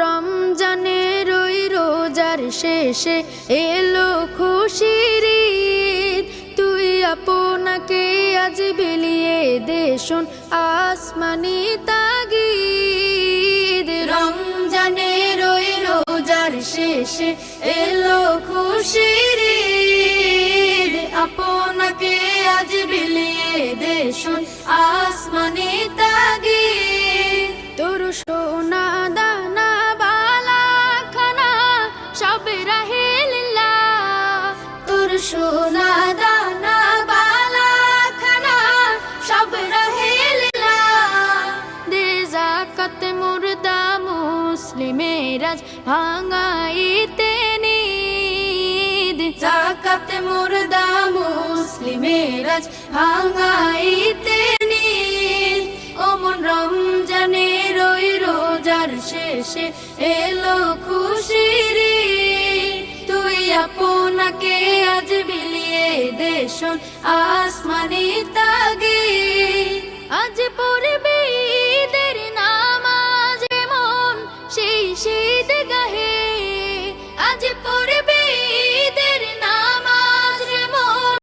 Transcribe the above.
রমজানের ওই রোজার শেষে এলো খুশির ঈদ। তুই আপনাকে আজ বিলিয়ে দে শোন আসমানি তাগিদ। রমজানের ওই রোজার শেষে এলো খুশির ঈদ। আপনাকে আজ বিলিয়ে দে শোন আসমানি তাগিদ। তোর সোনা দানা বালা খানা সব রাহে লিল্লাহ। তোর সোনা দানা বালা খানা সব রাহে লিল্লাহ। দে যাকাত মুর্দা মুসলিমের আজ ভাঙাইতে নিদ। যাকাত মুর্দা মুসলিমের আজ ভাঙাইতে নিদ। ওমন রমজানের ওই রোজার শেষে এলো খুশির ঈদ। তুই আপনাকে আজ বিলিয়ে দে শোন আসমানি তাগিদ। আজ পড়বি ঈদের নামাজ মন সেই শীত গাহে